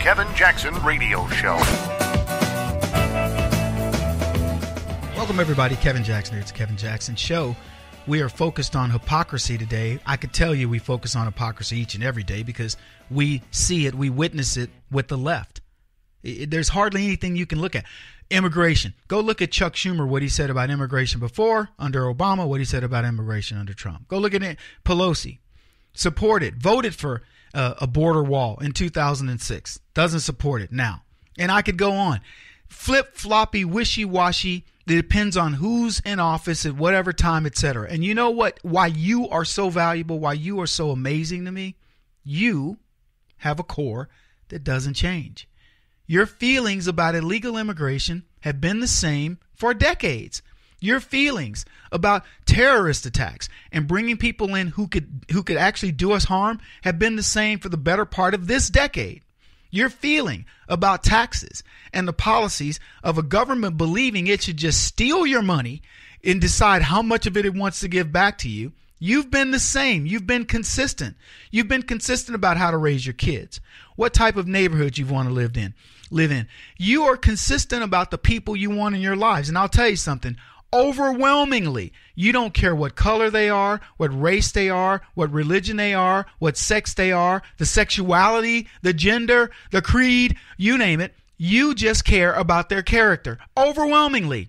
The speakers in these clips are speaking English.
Kevin Jackson Radio Show. Welcome, everybody. Kevin Jackson here. It's Kevin Jackson Show. We are focused on hypocrisy today. I could tell you we focus on hypocrisy each and every day because we see it, we witness it with the left. There's hardly anything you can look at. Immigration. Go look at Chuck Schumer, what he said about immigration before, under Obama, what he said about immigration under Trump. Go look at it. Pelosi. Supported, voted for a border wall in 2006. Doesn't support it now. And I could go on. Flip-floppy, wishy-washy. It depends on who's in office at whatever time, etc. And you know what? Why you are so valuable, why you are so amazing to me? You have a core that doesn't change. Your feelings about illegal immigration have been the same for decades. Your feelings about terrorist attacks and bringing people in who could actually do us harm have been the same for the better part of this decade. Your feeling about taxes and the policies of a government believing it should just steal your money and decide how much of it wants to give back to you. You've been the same. You've been consistent. You've been consistent about how to raise your kids, what type of neighborhood you want to live in. You are consistent about the people you want in your lives. And I'll tell you something. Overwhelmingly, you don't care what color they are, what race they are, what religion they are, what sex they are, the sexuality, the gender, the creed, you name it. You just care about their character. Overwhelmingly.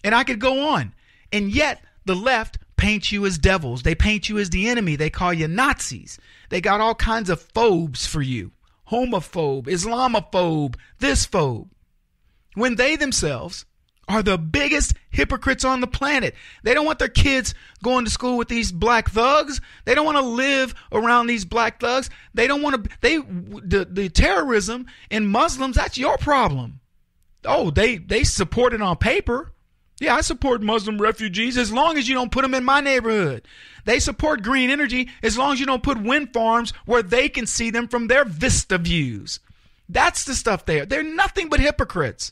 And I could go on. And yet the left paints you as devils. They paint you as the enemy. They call you Nazis. They got all kinds of phobes for you. Homophobe, Islamophobe, this phobe. When they themselves are the biggest hypocrites on the planet. They don't want their kids going to school with these black thugs. They don't want to live around these black thugs. They don't want to, the terrorism in Muslims, that's your problem. Oh, they support it on paper. Yeah, I support Muslim refugees as long as you don't put them in my neighborhood. They support green energy as long as you don't put wind farms where they can see them from their vista views. That's the stuff there. They're nothing but hypocrites.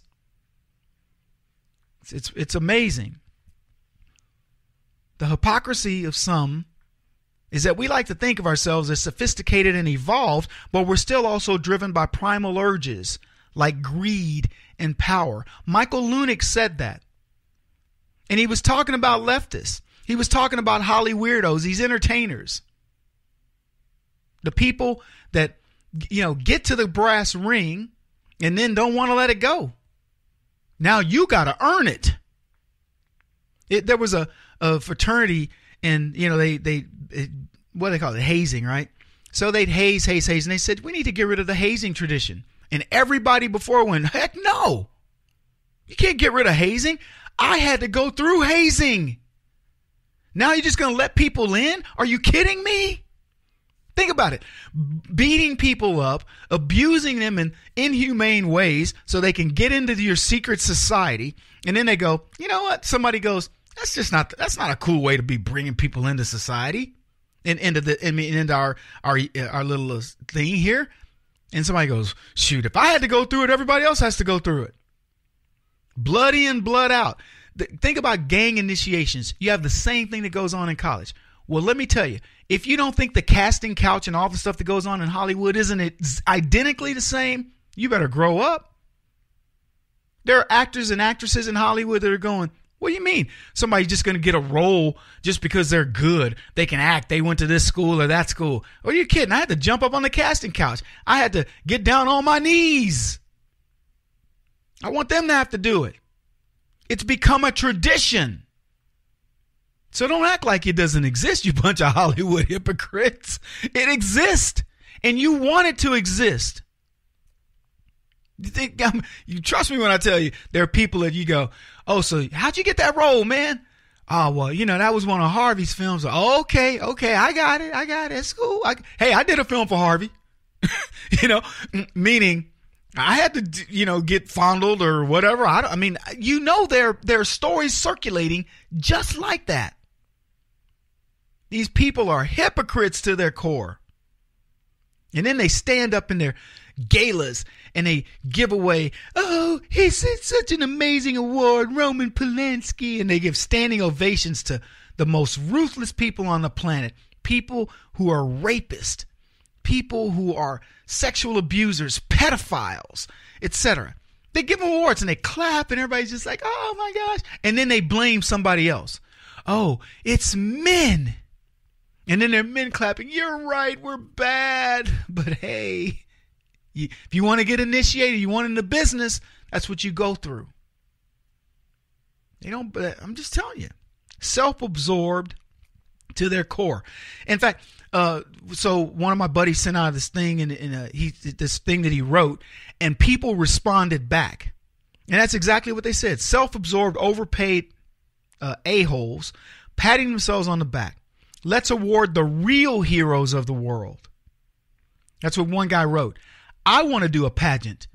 It's amazing. The hypocrisy of some is that we like to think of ourselves as sophisticated and evolved, but we're still also driven by primal urges like greed and power. Michael Lunick said that. And he was talking about leftists. He was talking about Holly weirdos, these entertainers. The people that, get to the brass ring and then don't want to let it go. Now you got to earn it. There was a fraternity, and they what do they call it? Hazing, right? So they'd haze, and they said we need to get rid of the hazing tradition. And everybody before went, heck no, you can't get rid of hazing. I had to go through hazing. Now you're just going to let people in? Are you kidding me? Think about it. Beating people up, abusing them in inhumane ways so they can get into your secret society. And then they go, you know what? Somebody goes, that's not a cool way to be bringing people into society and into our little thing here. And somebody goes, shoot, if I had to go through it, everybody else has to go through it. Blood in, blood out. Think about gang initiations. You have the same thing that goes on in college. Well, let me tell you, if you don't think the casting couch and all the stuff that goes on in Hollywood isn't it identically the same, you better grow up. There are actors and actresses in Hollywood that are going, what do you mean? Somebody's just going to get a role just because they're good. They can act. They went to this school or that school. Are you kidding? I had to jump up on the casting couch. I had to get down on my knees. I want them to have to do it. It's become a tradition. So don't act like it doesn't exist, you bunch of Hollywood hypocrites. It exists, and you want it to exist. You trust me when I tell you there are people that you go, oh, so how'd you get that role, man? Oh, well, that was one of Harvey's films. Okay, I got it. It's cool. I did a film for Harvey. Meaning I had to, get fondled or whatever. There are stories circulating just like that. These people are hypocrites to their core. And then they stand up in their galas and they give away, oh, he's such an amazing award, Roman Polanski. And they give standing ovations to the most ruthless people on the planet. People who are rapists, people who are sexual abusers, pedophiles, etc. They give them awards and they clap and everybody's just like, oh my gosh. And then they blame somebody else. Oh, it's men. And then there are men clapping. You're right. We're bad. But hey, if you want to get initiated, you want into business, that's what you go through. I'm just telling you, self-absorbed to their core. In fact, so one of my buddies sent out this thing this thing that he wrote, and people responded back. And that's exactly what they said. Self-absorbed, overpaid a-holes, patting themselves on the back. Let's award the real heroes of the world. That's what one guy wrote. I want to do a pageant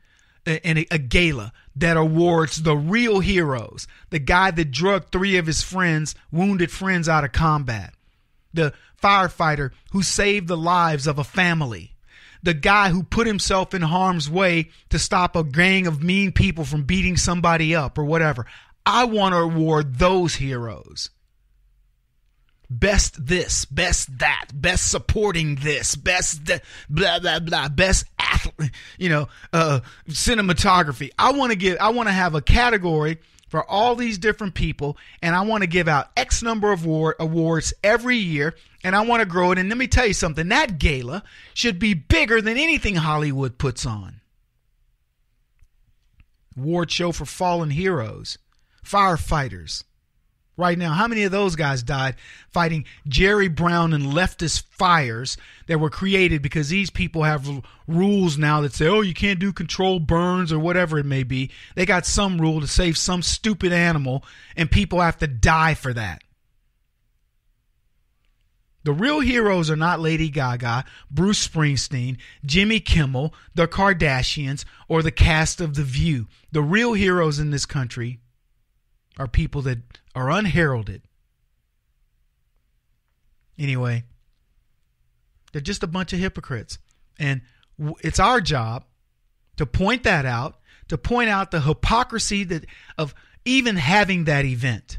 and a gala that awards the real heroes. The guy that drugged 3 of his wounded friends out of combat. The firefighter who saved the lives of a family. The guy who put himself in harm's way to stop a gang of mean people from beating somebody up or whatever. I want to award those heroes. Best this, best that, best supporting this, best blah blah blah, best athlete, cinematography. I want to have a category for all these different people, and I want to give out X number of awards every year, and I want to grow it. And let me tell you something, that gala should be bigger than anything Hollywood puts on. Award show for fallen heroes, firefighters. Right now, how many of those guys died fighting Jerry Brown and leftist fires that were created because these people have rules now that say, oh, you can't do controlled burns or whatever it may be. They got some rule to save some stupid animal, and people have to die for that. The real heroes are not Lady Gaga, Bruce Springsteen, Jimmy Kimmel, the Kardashians, or the cast of The View. The real heroes in this country are people that are unheralded. Anyway, they're just a bunch of hypocrites. And it's our job to point that out, to point out the hypocrisy of even having that event.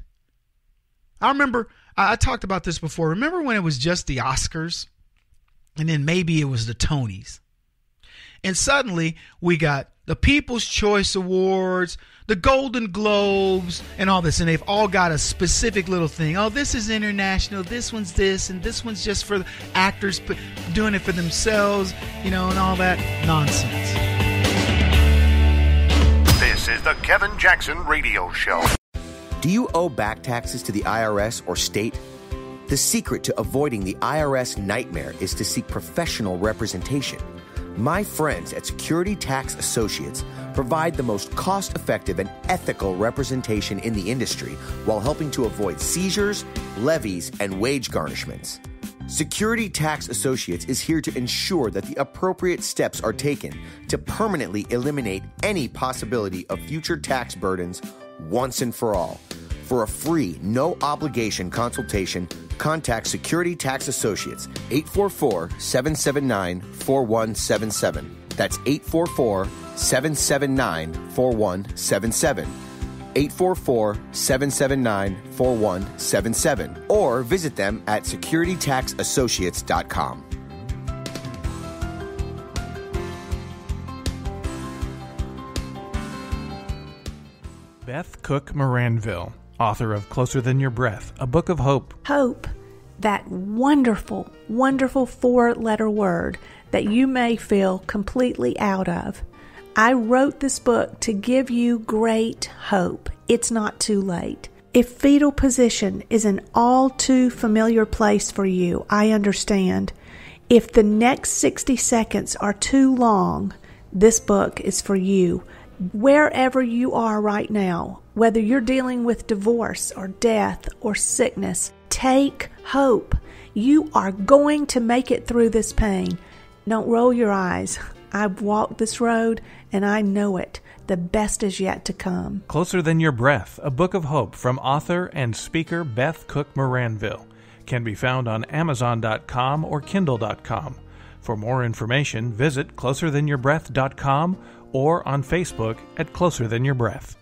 I remember, I talked about this before. Remember when it was just the Oscars? And then maybe it was the Tonys. And suddenly we got the People's Choice Awards, the Golden Globes, and all this. And they've all got a specific little thing. Oh, this is international. This one's this. And this one's just for the actors doing it for themselves, and all that nonsense. This is the Kevin Jackson Radio Show. Do you owe back taxes to the IRS or state? The secret to avoiding the IRS nightmare is to seek professional representation. My friends at Security Tax Associates provide the most cost-effective and ethical representation in the industry while helping to avoid seizures, levies, and wage garnishments. Security Tax Associates is here to ensure that the appropriate steps are taken to permanently eliminate any possibility of future tax burdens once and for all. For a free, no-obligation consultation, contact Security Tax Associates, 844-779-4177. That's 844-779-4177. 844-779-4177. Or visit them at securitytaxassociates.com. Beth Cook Moranville, author of Closer Than Your Breath, a book of hope. Hope, that wonderful, wonderful 4-letter word that you may feel completely out of. I wrote this book to give you great hope. It's not too late. If fetal position is an all too familiar place for you, I understand. If the next 60 seconds are too long, this book is for you. Wherever you are right now, whether you're dealing with divorce or death or sickness, take hope. You are going to make it through this pain. Don't roll your eyes. I've walked this road and I know it. The best is yet to come. Closer Than Your Breath, a book of hope from author and speaker Beth Cook Moranville, can be found on Amazon.com or Kindle.com. For more information, visit closerthanyourBreath.com or on Facebook at Closer Than Your Breath.